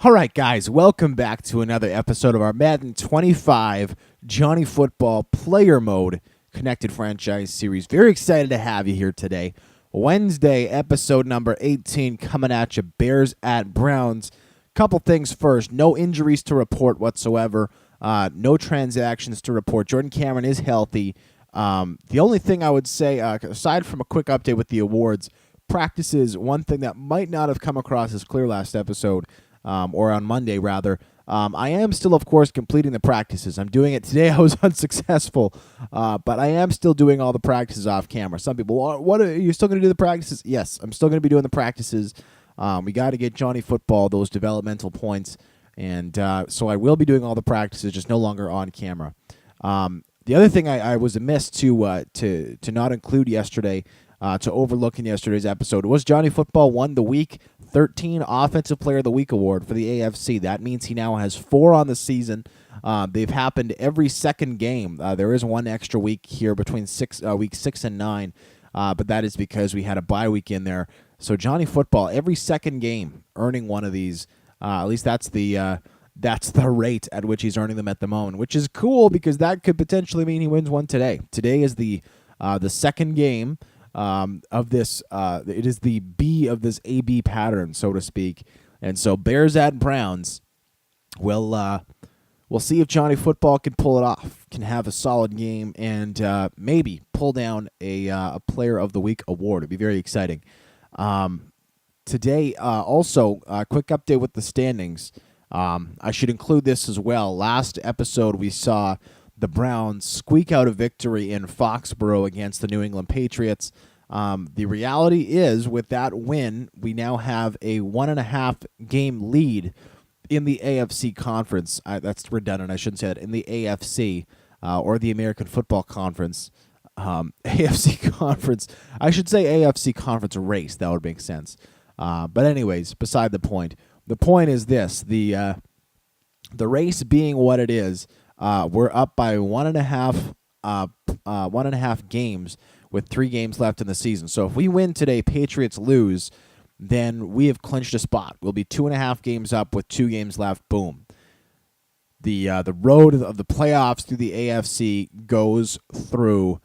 All right, guys, welcome back to another episode of our Madden 25 Johnny Football Player Mode Connected Franchise Series. Very excited to have you here today. Wednesday, episode number 18, coming at you, Bears at Browns. Couple things first. No injuries to report whatsoever. No transactions to report. Jordan Cameron is healthy. The only thing I would say, aside from a quick update with the awards, practices, one thing that might not have come across as clear last episode, or on Monday, rather. I am still, of course, completing the practices. I'm doing it today. I was unsuccessful, but I am still doing all the practices off camera. Some people, what are you still going to do the practices? Yes, I'm still going to be doing the practices. We got to get Johnny Football those developmental points, and so I will be doing all the practices, just no longer on camera. The other thing I was amiss to not include yesterday, to overlook in yesterday's episode, was Johnny Football won the Week 13 Offensive Player of the Week award for the AFC. That means he now has 4 on the season. They've happened every second game. There is one extra week here between week 6 and 9, but that is because we had a bye week in there. So Johnny Football, every second game, earning one of these. At least that's the rate at which he's earning them at the moment, which is cool because that could potentially mean he wins one today. Today is the second game of this. It is the B of this AB pattern, so to speak. And so Bears at Browns, we'll see if Johnny Football can pull it off, can have a solid game, and maybe pull down a Player of the Week award. It'd be very exciting. Today, also, a quick update with the standings. I should include this as well. Last episode, we saw the Browns squeak out a victory in Foxborough against the New England Patriots. The reality is, with that win, we now have a 1.5 game lead in the AFC Conference. That's redundant. I shouldn't say that. In the AFC, or the American Football Conference. AFC Conference. I should say AFC Conference race. That would make sense. But anyways, beside the point. The point is this. The race being what it is, we're up by 1.5 games with 3 games left in the season. So if we win today, Patriots lose, then we have clinched a spot. We'll be 2.5 games up with 2 games left. Boom. The road of the playoffs through the AFC goes through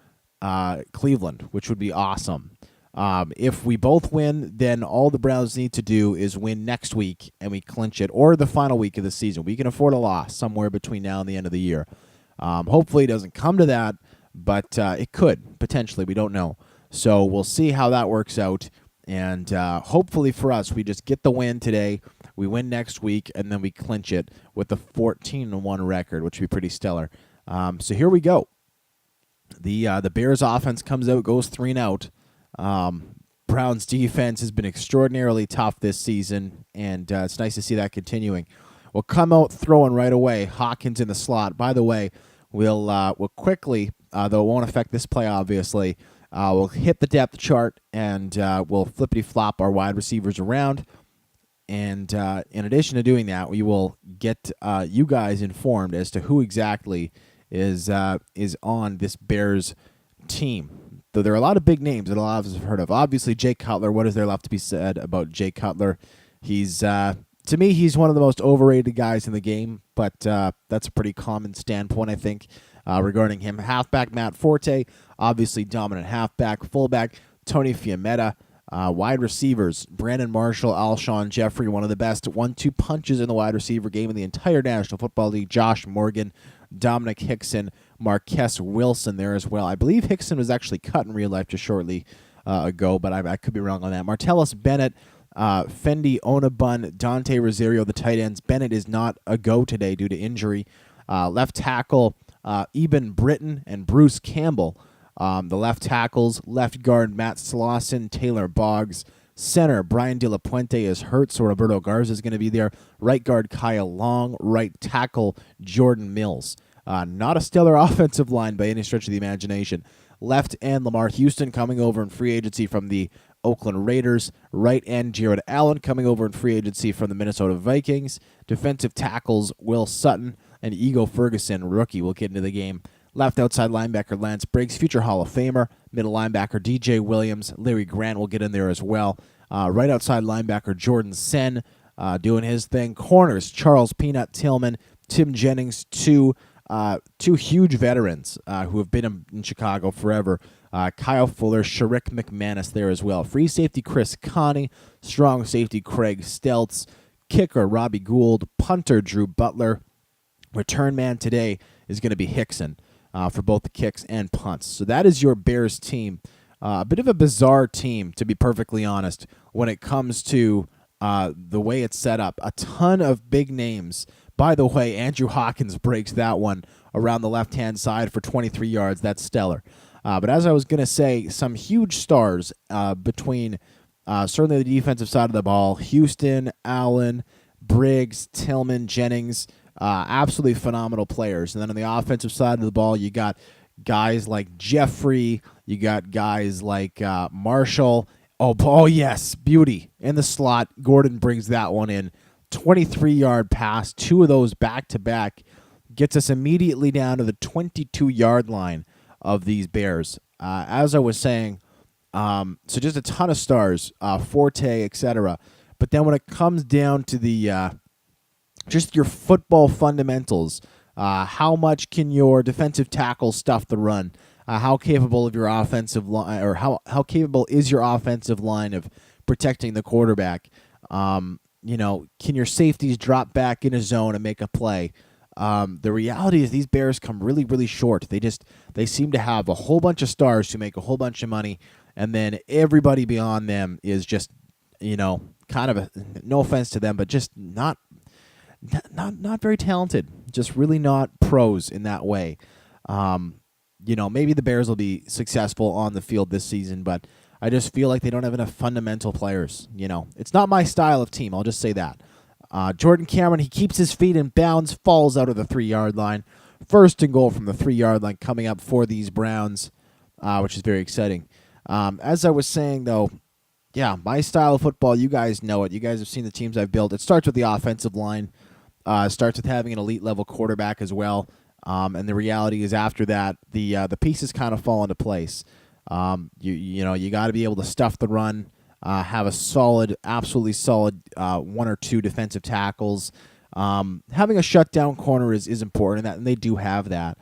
Cleveland, which would be awesome. If we both win, then all the Browns need to do is win next week, and we clinch it, or the final week of the season. We can afford a loss somewhere between now and the end of the year. Hopefully it doesn't come to that, but it could, potentially. We don't know. So we'll see how that works out, and hopefully for us, we just get the win today, we win next week, and then we clinch it with a 14-1 record, which would be pretty stellar. So here we go. The Bears offense comes out, goes 3-and-out. Browns defense has been extraordinarily tough this season, and it's nice to see that continuing. We'll come out throwing right away. Hawkins in the slot. By the way, we'll quickly, though it won't affect this play, obviously, we'll hit the depth chart, and we'll flippity-flop our wide receivers around. And in addition to doing that, we will get you guys informed as to who exactly is on this Bears team. Though there are a lot of big names that a lot of us have heard of. Obviously, Jay Cutler. What is there left to be said about Jay Cutler? He's, to me, he's one of the most overrated guys in the game, but that's a pretty common standpoint, I think, regarding him. Halfback, Matt Forte. Obviously, dominant halfback. Fullback, Tony Fiammetta. Wide receivers, Brandon Marshall, Alshon Jeffrey, one of the best 1-2 punches in the wide receiver game in the entire National Football League. Josh Morgan, Dominic Hickson, Marquess Wilson there as well. I believe Hickson was actually cut in real life just shortly ago, but I could be wrong on that. Martellus Bennett, Fendi Onabun, Dante Rosario, the tight ends. Bennett is not a go today due to injury. Left tackle, Eben Britton and Bruce Campbell. The left tackles, left guard Matt Slauson, Taylor Boggs. Center, Brian De La Puente is hurt, so Roberto Garza is going to be there. Right guard, Kyle Long. Right tackle, Jordan Mills. Not a stellar offensive line by any stretch of the imagination. Left end, Lamar Houston coming over in free agency from the Oakland Raiders. Right end, Jared Allen coming over in free agency from the Minnesota Vikings. Defensive tackles, Will Sutton and Ego Ferguson, rookie, will get into the game. Left outside linebacker, Lance Briggs, future Hall of Famer. Middle linebacker, DJ Williams. Larry Grant will get in there as well. Right outside linebacker, Jordan Sen. doing his thing. Corners, Charles Peanut Tillman, Tim Jennings, two huge veterans who have been in Chicago forever. Kyle Fuller, Sherrick McManus there as well. Free safety, Chris Connie. Strong safety, Craig Stelz. Kicker, Robbie Gould. Punter, Drew Butler. Return man today is going to be Hickson for both the kicks and punts. So that is your Bears team. A bit of a bizarre team, to be perfectly honest, when it comes to the way it's set up. A ton of big names. By the way, Andrew Hawkins breaks that one around the left-hand side for 23 yards. That's stellar. But as I was going to say, some huge stars between certainly the defensive side of the ball. Houston, Allen, Briggs, Tillman, Jennings, absolutely phenomenal players. And then on the offensive side of the ball, you got guys like Jeffrey. You got guys like Marshall. Oh, yes, beauty. In the slot, Gordon brings that one in. 23-yard pass, two of those back-to-back, gets us immediately down to the 22-yard line of these Bears. As I was saying, so just a ton of stars, Forte, etc. But then when it comes down to the just your football fundamentals, how much can your defensive tackle stuff the run? How capable of your offensive line, or how capable is your offensive line of protecting the quarterback? Can your safeties drop back in a zone and make a play? The reality is these Bears come really, really short. They seem to have a whole bunch of stars who make a whole bunch of money, and then everybody beyond them is just, kind of no offense to them, but just not very talented. Just really not pros in that way. Maybe the Bears will be successful on the field this season, but I just feel like they don't have enough fundamental players. It's not my style of team. I'll just say that. Jordan Cameron, he keeps his feet in bounds, falls out of the 3-yard line. First and goal from the 3-yard line coming up for these Browns, which is very exciting. As I was saying, though, yeah, my style of football, you guys know it. You guys have seen the teams I've built. It starts with the offensive line. It starts with having an elite-level quarterback as well. And the reality is after that, the pieces kind of fall into place. You got to be able to stuff the run, have a solid, absolutely solid one or two defensive tackles. Having a shutdown corner is important, and they do have that.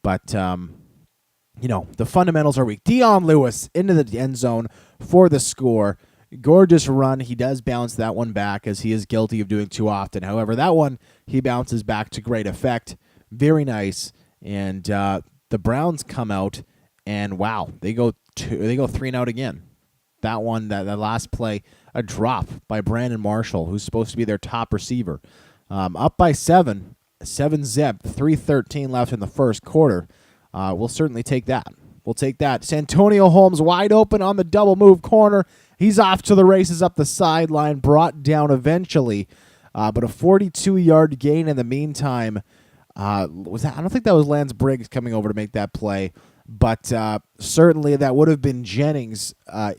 But, the fundamentals are weak. Dion Lewis into the end zone for the score. Gorgeous run. He does bounce that one back, as he is guilty of doing too often. However, that one, he bounces back to great effect. Very nice. And the Browns come out, and wow, they go 3-and-out again. That one, that last play, a drop by Brandon Marshall, who's supposed to be their top receiver. Up by 7 zip, 3:13 left in the first quarter. We'll certainly take that. We'll take that. Santonio Holmes wide open on the double move corner. He's off to the races up the sideline, brought down eventually, but a 42-yard gain in the meantime. I don't think that was Lance Briggs coming over to make that play, but certainly that would have been Jennings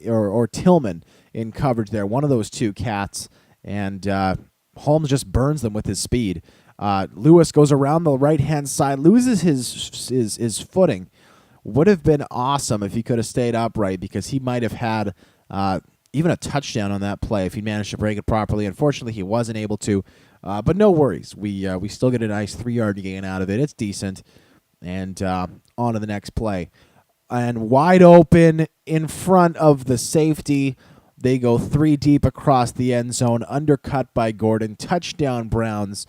or Tillman in coverage there, one of those two cats, and Holmes just burns them with his speed. Lewis goes around the right-hand side, loses his footing. Would have been awesome if he could have stayed upright, because he might have had even a touchdown on that play if he managed to break it properly. Unfortunately, he wasn't able to. But no worries. We still get a nice 3-yard gain out of it. It's decent. And on to the next play. And wide open in front of the safety. They go 3 deep across the end zone, undercut by Gordon. Touchdown, Browns.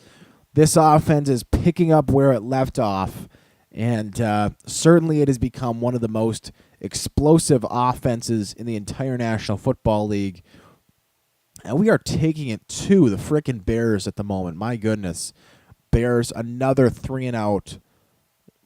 This offense is picking up where it left off. And certainly it has become one of the most explosive offenses in the entire National Football League. And we are taking it to the frickin' Bears at the moment. My goodness. Bears, another 3-and-out.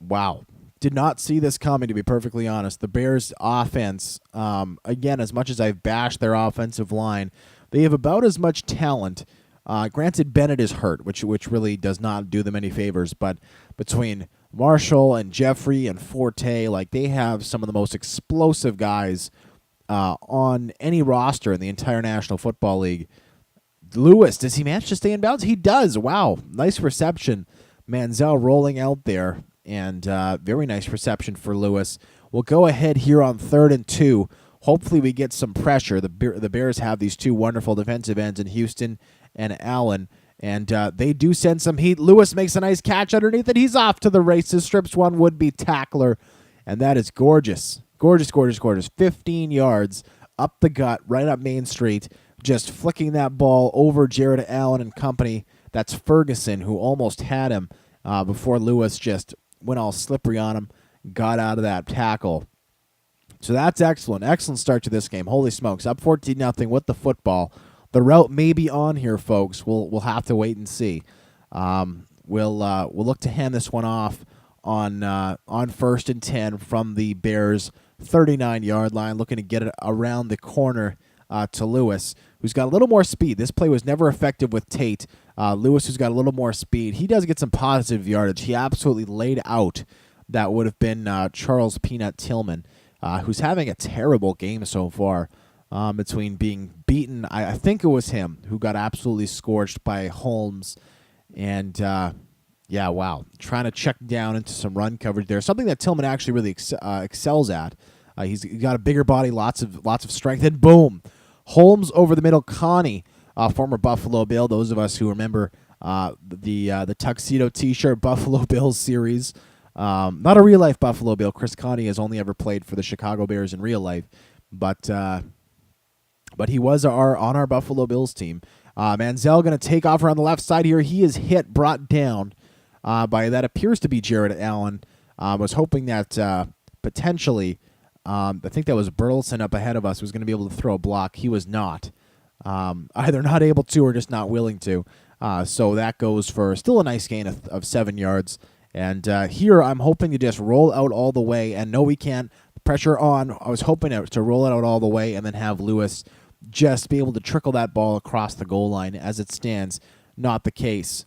Wow. Did not see this coming, to be perfectly honest. The Bears' offense, again, as much as I've bashed their offensive line, they have about as much talent. Granted, Bennett is hurt, which really does not do them any favors. But between Marshall and Jeffrey and Forte, they have some of the most explosive guys on any roster in the entire National Football League. Lewis, does he manage to stay in bounds? He does. Wow. Nice reception. Manziel rolling out there, and very nice reception for Lewis. We'll go ahead here on 3rd and 2. Hopefully we get some pressure. The Bears have these two wonderful defensive ends in Houston and Allen. And they do send some heat. Lewis makes a nice catch underneath it. He's off to the races, strips one would-be tackler, and that is gorgeous. Gorgeous, gorgeous, gorgeous. 15 yards up the gut, right up Main Street, just flicking that ball over Jared Allen and company. That's Ferguson, who almost had him before Lewis just went all slippery on him, got out of that tackle. So that's excellent. Excellent start to this game. Holy smokes. Up 14-0 with the football. The route may be on here, folks. We'll have to wait and see. We'll look to hand this one off on 1st and 10 from the Bears' 39-yard line, looking to get it around the corner to Lewis, who's got a little more speed. This play was never effective with Tate. Lewis, who's got a little more speed. He does get some positive yardage. He absolutely laid out that would have been Charles Peanut Tillman, who's having a terrible game so far. Between being beaten, I think it was him who got absolutely scorched by Holmes, and yeah, wow, trying to check down into some run coverage there. Something that Tillman actually really excels at. He's got a bigger body, lots of strength, and boom, Holmes over the middle. Connie, former Buffalo Bill. Those of us who remember the Tuxedo T-Shirt Buffalo Bills series. Not a real life Buffalo Bill. Chris Connie has only ever played for the Chicago Bears in real life, but he was on our Buffalo Bills team. Manziel going to take off around the left side here. He is brought down by that appears to be Jared Allen. Was hoping that potentially, I think that was Burleson up ahead of us, was going to be able to throw a block. He was not. Either not able to or just not willing to. So that goes for still a nice gain of 7 yards. And here I'm hoping to just roll out all the way. And no, we can't. Pressure on. I was hoping to roll it out all the way and then have Lewis just be able to trickle that ball across the goal line. As it stands, not the case.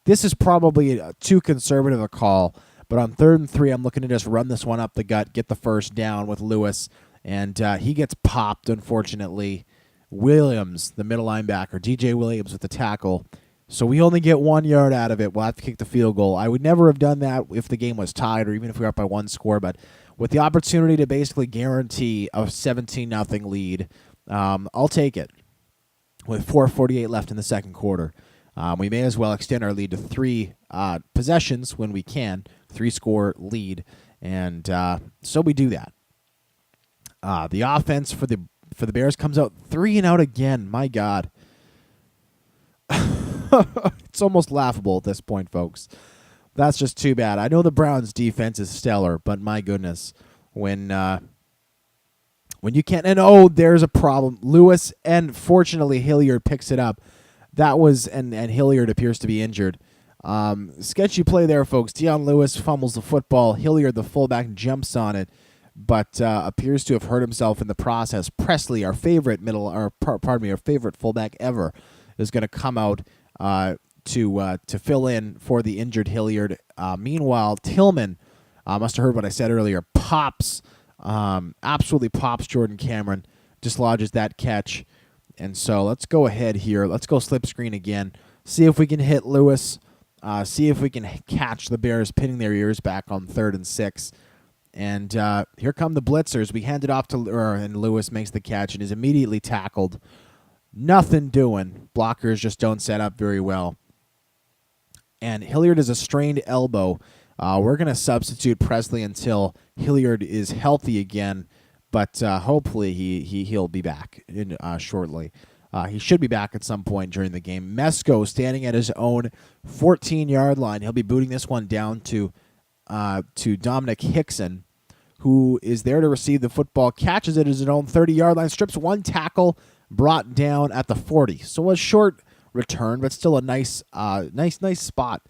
This is probably too conservative a call, but on 3rd and 3, I'm looking to just run this one up the gut, get the first down with Lewis, and he gets popped, unfortunately. Williams, the middle linebacker, DJ Williams with the tackle. So we only get 1 yard out of it. We'll have to kick the field goal. I would never have done that if the game was tied or even if we were up by 1 score, but with the opportunity to basically guarantee a 17-0 lead, I'll take it. With 4:48 left in the second quarter, we may as well extend our lead to 3 possessions when we can, 3-score lead, and so we do that. The offense for the Bears comes out 3 and out again. My God. It's almost laughable at this point, folks. That's just too bad. I know the Browns' defense is stellar, but my goodness, when you can't, and there's a problem. Lewis and fortunately Hilliard picks it up. That was and Hilliard appears to be injured. Sketchy play there, folks. Deion Lewis fumbles the football. Hilliard, the fullback, jumps on it, but appears to have hurt himself in the process. Presley, our favorite our favorite fullback ever, is going to come out to fill in for the injured Hilliard. Meanwhile, Tillman must have heard what I said earlier. Absolutely pops Jordan Cameron, dislodges that catch. And so let's go ahead here. Let's go slip screen again. See if we can hit Lewis. See if we can catch the Bears pinning their ears back on 3rd and 6. And here come the blitzers. We hand it off to and Lewis makes the catch and is immediately tackled. Nothing doing. Blockers just don't set up very well. And Hilliard is a strained elbow. We're going to substitute Presley until Hilliard is healthy again, but hopefully he'll be back shortly. He should be back at some point during the game. Mesko standing at his own 14-yard line. He'll be booting this one down to Dominic Hickson, who is there to receive the football, catches it at his own 30-yard line, strips one tackle, brought down at the 40. So a short return, but still a nice spot.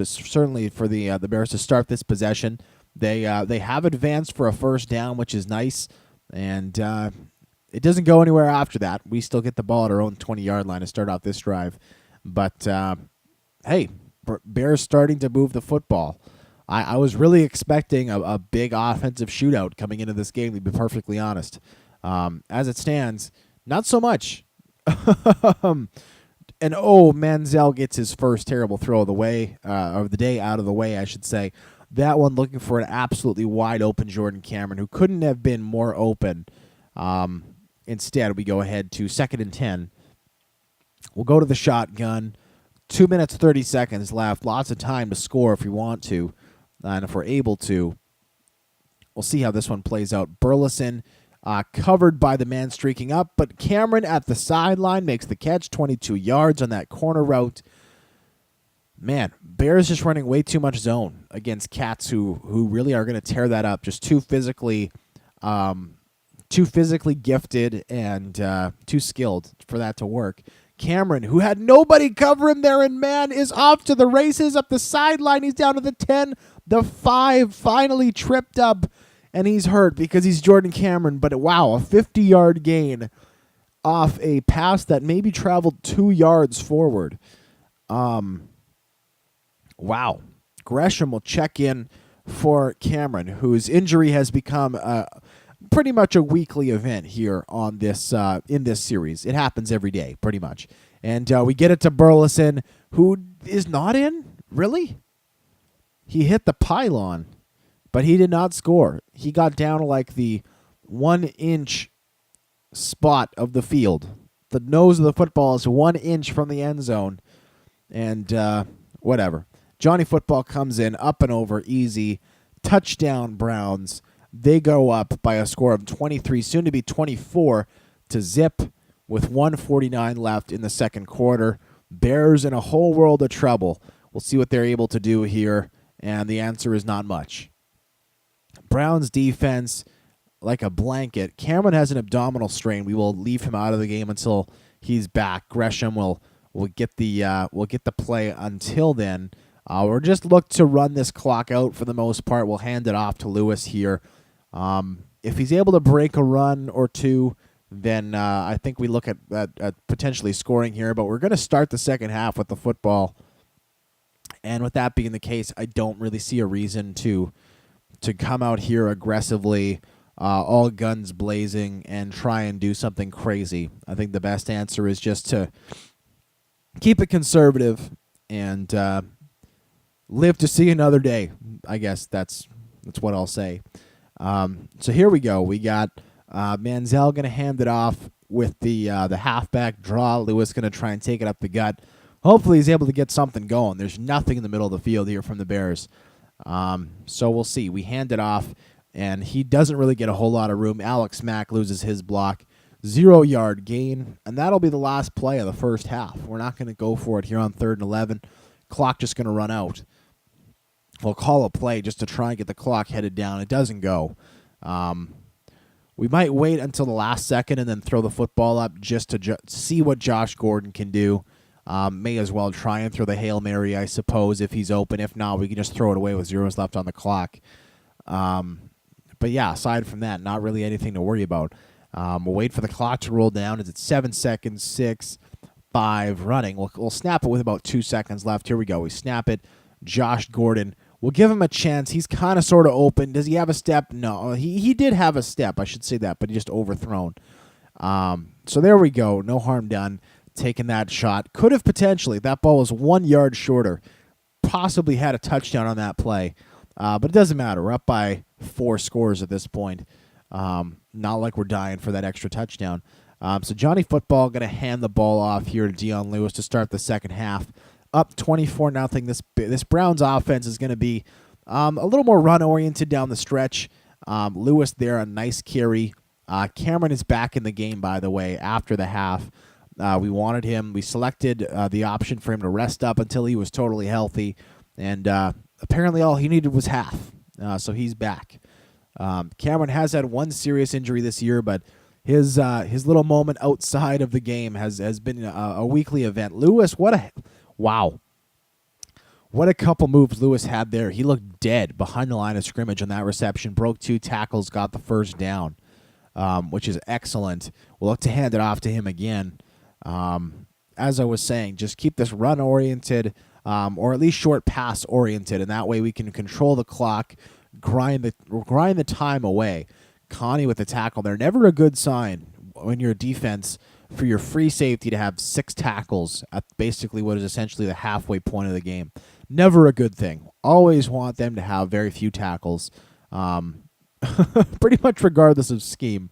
Certainly for the Bears to start this possession. They have advanced for a first down, which is nice, and it doesn't go anywhere after that. We still get the ball at our own 20-yard line to start off this drive. But hey, Bears starting to move the football. I was really expecting a big offensive shootout coming into this game, to be perfectly honest. As it stands, not so much. And Manziel gets his first terrible throw of the day out of the way, I should say. That one looking for an absolutely wide open Jordan Cameron, who couldn't have been more open. Instead, we go ahead to 2nd and 10 We'll go to the shotgun. 2 minutes, 30 seconds left. Lots of time to score if we want to. And if we're able to, we'll see how this one plays out. Burleson covered by the man streaking up, but Cameron at the sideline makes the catch, 22 yards on that corner route. Man, Bears just running way too much zone against Cats who really are going to tear that up. Just too physically gifted and too skilled for that to work. Cameron, who had nobody cover him there, and man, is off to the races up the sideline. He's down to the 10, the 5, finally tripped up, and he's hurt because he's Jordan Cameron. But wow, a 50-yard gain off a pass that maybe traveled 2 yards forward. Wow. Gresham will check in for Cameron, whose injury has become pretty much a weekly event here on this in this series. It happens every day, pretty much. And we get it to Burleson, who is not in? Really? He hit the pylon, but he did not score. He got down to like the 1-inch spot of the field. The nose of the football is 1 inch from the end zone. And whatever. Johnny Football comes in, up and over, easy. Touchdown, Browns. They go up by a score of 23, soon to be 24, to zip with 1:49 left in the second quarter. Bears in a whole world of trouble. We'll see what they're able to do here, and the answer is not much. Browns defense, like a blanket. Cameron has an abdominal strain. We will leave him out of the game until he's back. Gresham will get the play until then. We'll just look to run this clock out for the most part. We'll hand it off to Lewis here. If he's able to break a run or two, then I think we look at potentially scoring here. But we're going to start the second half with the football. And with that being the case, I don't really see a reason to come out here aggressively, all guns blazing, and try and do something crazy. I think the best answer is just to keep it conservative and live to see another day. I guess that's what I'll say. So here we go. We got Manziel going to hand it off with the halfback draw. Lewis going to try and take it up the gut. Hopefully he's able to get something going. There's nothing in the middle of the field here from the Bears. So we'll see. We hand it off, and he doesn't really get a whole lot of room. Alex Mack loses his block. 0-yard gain, and that'll be the last play of the first half. We're not going to go for it here on 3rd and 11. Clock just going to run out. We'll call a play just to try and get the clock headed down. It doesn't go. We might wait until the last second and then throw the football up just to see what Josh Gordon can do. May as well try and throw the Hail Mary, I suppose, if he's open. If not, we can just throw it away with zeros left on the clock. But yeah, aside from that, not really anything to worry about. We'll wait for the clock to roll down. It's at 7 seconds, 6, 5, running. We'll snap it with about 2 seconds left. Here we go. We snap it. Josh Gordon. We'll give him a chance. He's kind of sort of open. Does he have a step? No. He did have a step. I should say that, but he just overthrown. So there we go. No harm done. Taking that shot. Could have potentially. That ball was 1 yard shorter. Possibly had a touchdown on that play. But it doesn't matter. We're up by 4 scores at this point. Not like we're dying for that extra touchdown. So Johnny Football going to hand the ball off here to Dion Lewis to start the second half. Up 24-0. This Browns offense is going to be a little more run-oriented down the stretch. Lewis there, a nice carry. Cameron is back in the game, by the way, after the half. We wanted him. We selected the option for him to rest up until he was totally healthy. And apparently all he needed was half. So he's back. Cameron has had one serious injury this year, but his little moment outside of the game has been a weekly event. Lewis, wow. What a couple moves Lewis had there. He looked dead behind the line of scrimmage on that reception. Broke 2 tackles, got the first down, which is excellent. We'll look to hand it off to him again. As I was saying, just keep this run-oriented or at least short pass-oriented, and that way we can control the clock, grind the time away. Connie with the tackle there. Never a good sign when you're a defense for your free safety to have 6 tackles at basically what is essentially the halfway point of the game. Never a good thing. Always want them to have very few tackles, pretty much regardless of scheme.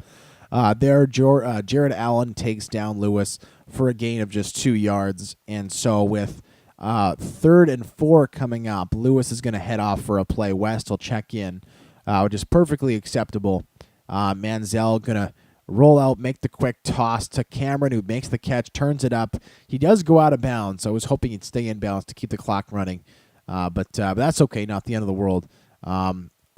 Jared Allen takes down Lewis for a gain of just 2 yards. And so with 3rd and 4 coming up, Lewis is going to head off for a play. West will check in, which is perfectly acceptable. Manziel going to roll out, make the quick toss to Cameron, who makes the catch, turns it up. He does go out of bounds. I was hoping he'd stay in bounds to keep the clock running. But that's okay, not the end of the world.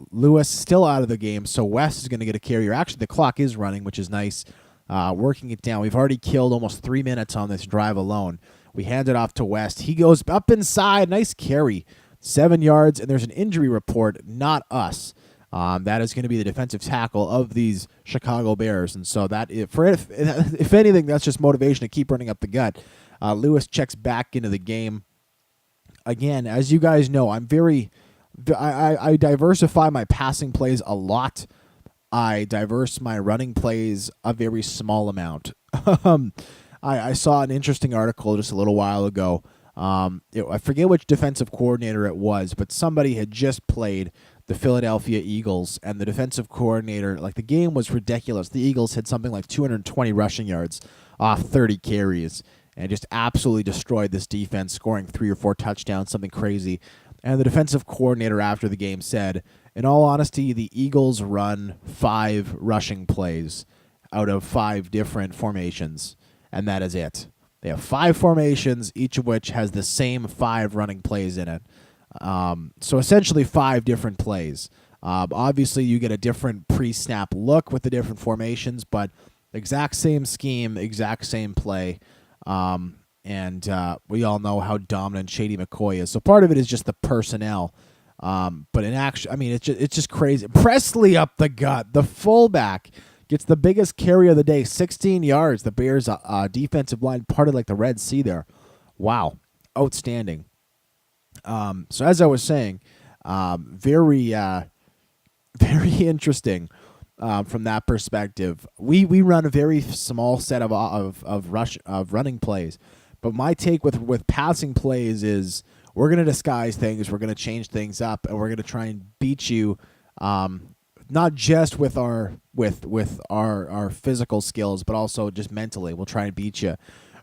Lewis still out of the game, so West is going to get a carry. Actually, the clock is running, which is nice. Working it down. We've already killed almost 3 minutes on this drive alone. We hand it off to West. He goes up inside. Nice carry. 7 yards, and there's an injury report, not us. That is going to be the defensive tackle of these Chicago Bears. And so if anything, that's just motivation to keep running up the gut. Lewis checks back into the game. Again, as you guys know, I diversify my passing plays a lot. I diverse my running plays a very small amount. I saw an interesting article just a little while ago. I forget which defensive coordinator it was, but somebody had just played the Philadelphia Eagles, and the defensive coordinator, like, the game was ridiculous. The Eagles had something like 220 rushing yards off 30 carries and just absolutely destroyed this defense, scoring 3 or 4 touchdowns, something crazy. And the defensive coordinator after the game said, in all honesty, the Eagles run 5 rushing plays out of 5 different formations, and that is it. They have 5 formations, each of which has the same 5 running plays in it. So essentially 5 different plays. Obviously, you get a different pre-snap look with the different formations, but exact same scheme, exact same play. And we all know how dominant Shady McCoy is. So part of it is just the personnel. But in action, I mean, it's just crazy. Presley up the gut, the fullback, gets the biggest carry of the day, 16 yards. The Bears' defensive line parted like the Red Sea there. Wow, outstanding. So as I was saying, very interesting from that perspective. We run a very small set of running plays, but my take with passing plays is we're going to disguise things, we're going to change things up, and we're going to try and beat you. Not just with our physical skills, but also just mentally. We'll try and beat you.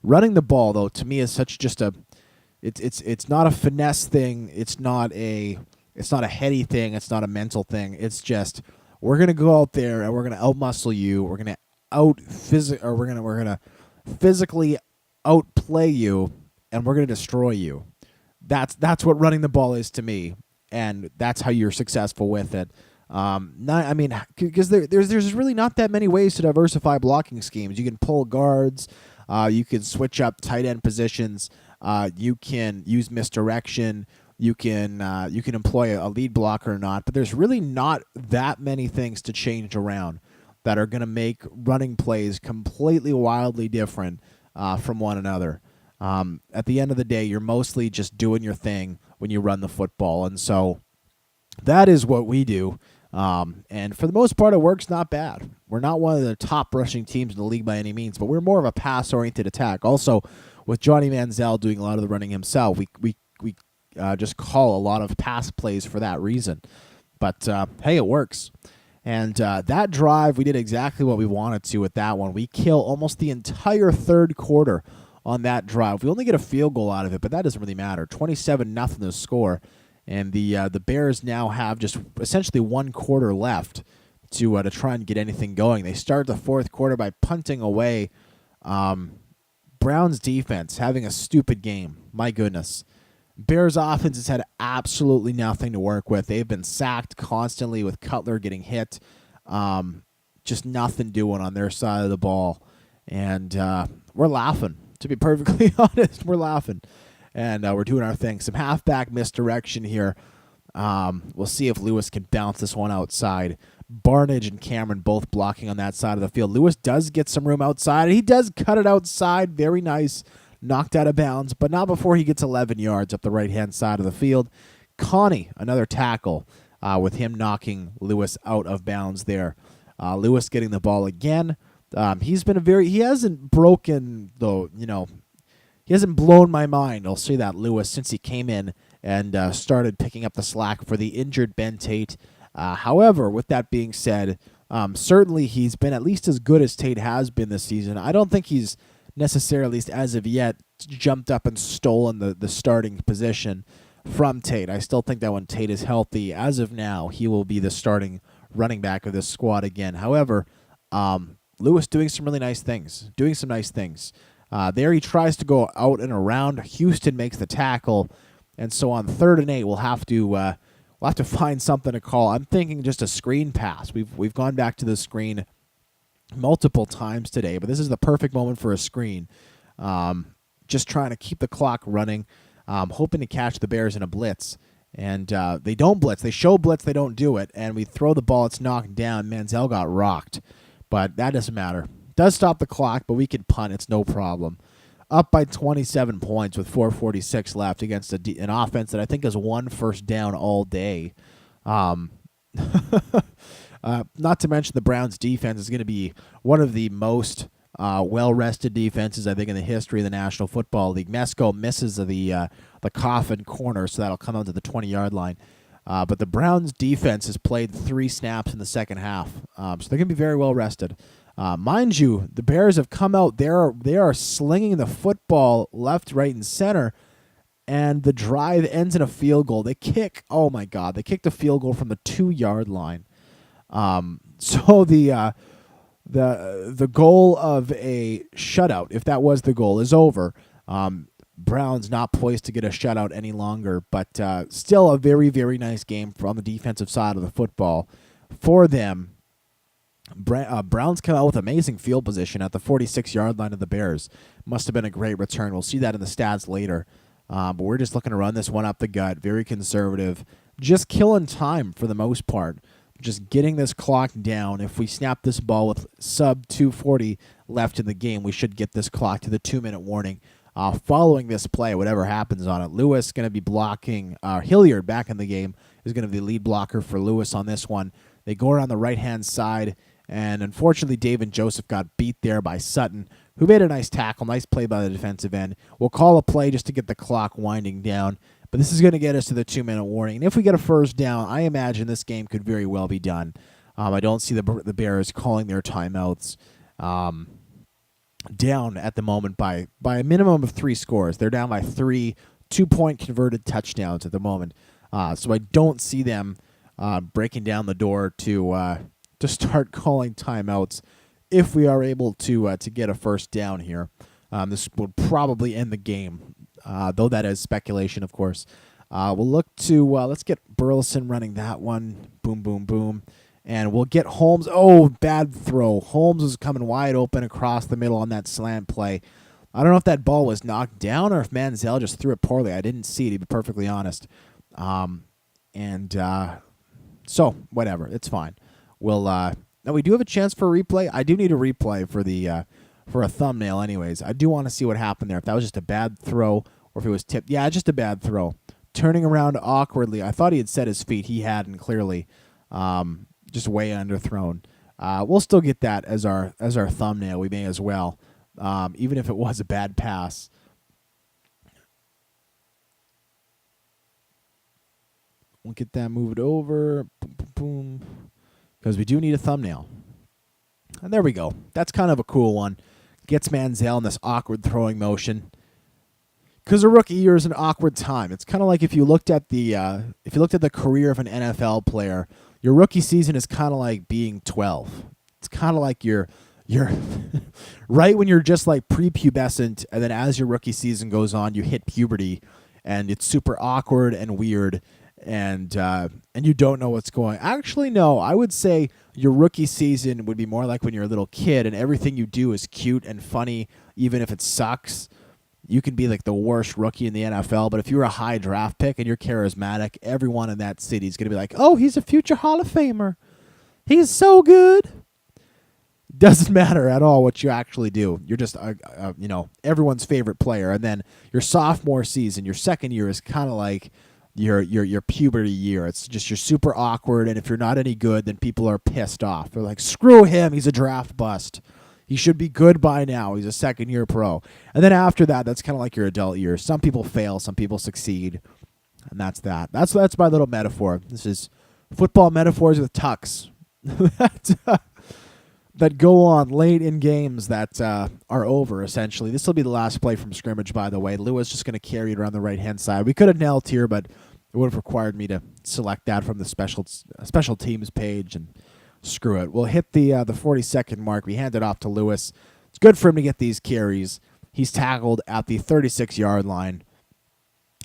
Running the ball, though, to me is such just a it's not a finesse thing. It's not a heady thing. It's not a mental thing. It's just we're gonna go out there and we're gonna outmuscle you. We're gonna we're gonna physically outplay you, and we're gonna destroy you. That's what running the ball is to me, and that's how you're successful with it. Because there's really not that many ways to diversify blocking schemes. You can pull guards, you can switch up tight end positions, you can use misdirection, you can employ a lead blocker or not. But there's really not that many things to change around that are going to make running plays completely wildly different from one another. At the end of the day, you're mostly just doing your thing when you run the football, and so that is what we do. And for the most part, it works not bad. We're not one of the top rushing teams in the league by any means, but we're more of a pass-oriented attack. Also, with Johnny Manziel doing a lot of the running himself, we just call a lot of pass plays for that reason. But, hey, it works. And that drive, we did exactly what we wanted to with that one. We kill almost the entire third quarter on that drive. We only get a field goal out of it, but that doesn't really matter. 27-0 the score. And the Bears now have just essentially 1 quarter left to try and get anything going. They start the fourth quarter by punting away. Browns defense having a stupid game. My goodness. Bears offense has had absolutely nothing to work with. They've been sacked constantly with Cutler getting hit. Just nothing doing on their side of the ball. And we're laughing. To be perfectly honest, we're laughing. And we're doing our thing. Some halfback misdirection here. We'll see if Lewis can bounce this one outside. Barnage and Cameron both blocking on that side of the field. Lewis does get some room outside. He does cut it outside. Very nice. Knocked out of bounds, but not before he gets 11 yards up the right-hand side of the field. Connie, another tackle, with him knocking Lewis out of bounds there. Lewis getting the ball again. He hasn't broken, though, he hasn't blown my mind, I'll say that, Lewis, since he came in and started picking up the slack for the injured Ben Tate. However, with that being said, Certainly, he's been at least as good as Tate has been this season. I don't think he's necessarily, at least as of yet, jumped up and stolen the starting position from Tate. I still think that when Tate is healthy, as of now, he will be the starting running back of this squad again. However, Lewis doing some really nice things. There he tries to go out and around. Houston makes the tackle, and so on 3rd and 8, we'll have to find something to call. I'm thinking just a screen pass. We've gone back to the screen multiple times today, but this is the perfect moment for a screen. Just trying to keep the clock running, hoping to catch the Bears in a blitz. And they don't blitz. They show blitz. They don't do it. And we throw the ball. It's knocked down. Manziel got rocked. But that doesn't matter. Does stop the clock, but we can punt. It's no problem. Up by 27 points with 4:46 left against an offense that I think has one first down all day. Not to mention the Browns' defense is going to be one of the most well-rested defenses, I think, in the history of the National Football League. Mesco misses the coffin corner, so that'll come out to the 20-yard line. But the Browns' defense has played 3 snaps in the second half, so they're going to be very well-rested. Mind you, the Bears have come out. They are slinging the football left, right, and center, and the drive ends in a field goal. They kick. Oh my God! They kicked a field goal from the 2-yard line. So the goal of a shutout, if that was the goal, is over. Browns not poised to get a shutout any longer, but still a very, very nice game from the defensive side of the football for them. Browns come out with amazing field position at the 46-yard line of the Bears. Must have been a great return. We'll see that in the stats later. But we're just looking to run this one up the gut. Very conservative. Just killing time for the most part. Just getting this clock down. If we snap this ball with sub 2:40 left in the game, we should get this clock to the 2-minute warning. Following this play, whatever happens on it, Lewis going to be blocking. Hilliard back in the game is going to be the lead blocker for Lewis on this one. They go around the right-hand side, and unfortunately, David Joseph got beat there by Sutton, who made a nice tackle, nice play by the defensive end. We'll call a play just to get the clock winding down, but this is going to get us to the 2-minute warning. And if we get a first down, I imagine this game could very well be done. I don't see the Bears calling their timeouts down at the moment by a minimum of 3 scores. They're down by 3 2-point converted touchdowns at the moment. So I don't see them breaking down the door to start calling timeouts if we are able to get a first down here. This would probably end the game, though that is speculation, of course. We'll look to let's get Burleson running that one. Boom, boom, boom. And we'll get Holmes. Oh, bad throw. Holmes was coming wide open across the middle on that slant play. I don't know if that ball was knocked down or if Manziel just threw it poorly. I didn't see it, to be perfectly honest. So, whatever. It's fine. We'll now we do have a chance for a replay. I do need a replay for a thumbnail anyways. I do want to see what happened there. If that was just a bad throw or if it was tipped. Yeah, just a bad throw. Turning around awkwardly. I thought he had set his feet. He hadn't, clearly. Just way underthrown. We'll still get that as our thumbnail. We may as well, even if it was a bad pass. We'll get that moved over. Boom, boom, boom. Because we do need a thumbnail. And there we go. That's kind of a cool one. Gets Manziel in this awkward throwing motion. Because a rookie year is an awkward time. It's kind of like if you looked at the career of an NFL player. Your rookie season is kind of like being 12. It's kind of like you're right when you're just like prepubescent, and then as your rookie season goes on, you hit puberty, and it's super awkward and weird, and you don't know what's going. Actually, no, I would say your rookie season would be more like when you're a little kid, and everything you do is cute and funny, even if it sucks. You can be like the worst rookie in the NFL, but if you're a high draft pick and you're charismatic, everyone in that city is going to be like, oh, he's a future Hall of Famer. He's so good. Doesn't matter at all what you actually do. You're just, everyone's favorite player. And then your sophomore season, your second year is kind of like your puberty year. It's just you're super awkward, and if you're not any good, then people are pissed off. They're like, screw him, he's a draft bust. He should be good by now. He's a second-year pro. And then after that, that's kind of like your adult years. Some people fail, some people succeed, and that's that. That's my little metaphor. This is Football Metaphors with Tux. that go on late in games that are over, essentially. This will be the last play from scrimmage, by the way. Lewis just going to carry it around the right-hand side. We could have knelt here, but it would have required me to select that from the special teams page, and screw it. We'll hit the 40-second mark. We hand it off to Lewis. It's good for him to get these carries. He's tackled at the 36-yard line.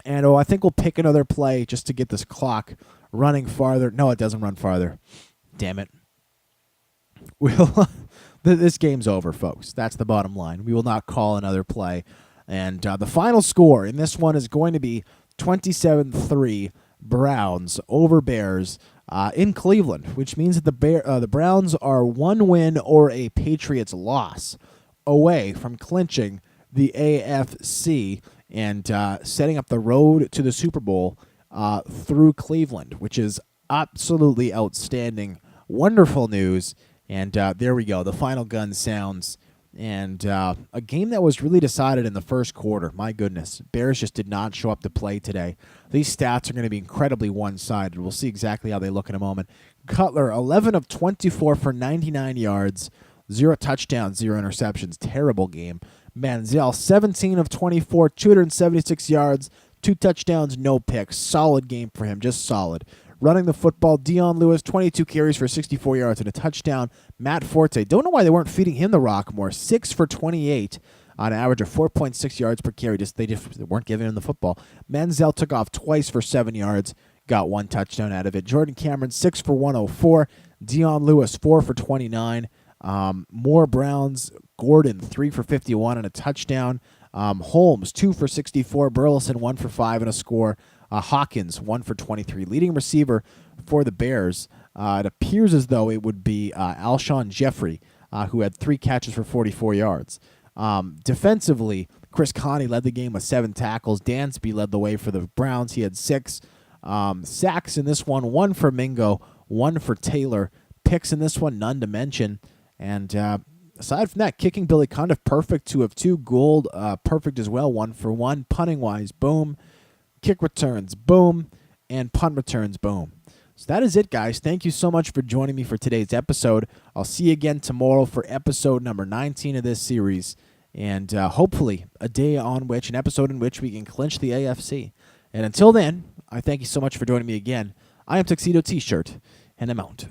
And I think we'll pick another play just to get this clock running farther. No, it doesn't run farther. Damn it. This game's over, folks. That's the bottom line. We will not call another play. And the final score in this one is going to be 27-3 Browns over Bears in Cleveland, which means that the Browns are one win or a Patriots loss away from clinching the AFC and setting up the road to the Super Bowl through Cleveland, which is absolutely outstanding. Wonderful news. And there we go. The final gun sounds. And a game that was really decided in the first quarter. My goodness. Bears just did not show up to play today. These stats are going to be incredibly one-sided. We'll see exactly how they look in a moment. Cutler, 11 of 24 for 99 yards. 0 touchdowns, 0 interceptions. Terrible game. Manziel, 17 of 24, 276 yards, 2 touchdowns, no picks. Solid game for him, just solid. Running the football, Dion Lewis, 22 carries for 64 yards and a touchdown. Matt Forte, don't know why they weren't feeding him the rock more. 6 for 28 on an average of 4.6 yards per carry. They just weren't giving him the football. Manziel took off twice for 7 yards, got 1 touchdown out of it. Jordan Cameron, 6 for 104. Dion Lewis, 4 for 29. More Browns. Gordon, 3 for 51 and a touchdown. Holmes, 2 for 64. Burleson, 1 for 5 and a score. Hawkins, 1 for 23. Leading receiver for the Bears, it appears as though it would be Alshon Jeffrey, who had 3 catches for 44 yards. Defensively, Chris Conley led the game with 7 tackles. Dansby led the way for the Browns. He had 6 sacks in this one. 1 for Mingo, 1 for Taylor. Picks in this one, none to mention. And aside from that, kicking Billy kind of perfect. 2 of 2. Gould, perfect as well, 1 for 1. Punting-wise, boom. Kick returns, boom. And punt returns, boom. So that is it, guys. Thank you so much for joining me for today's episode. I'll see you again tomorrow for episode number 19 of this series. And hopefully an episode in which we can clinch the AFC. And until then, I thank you so much for joining me again. I am Tuxedo T-Shirt, and I'm out.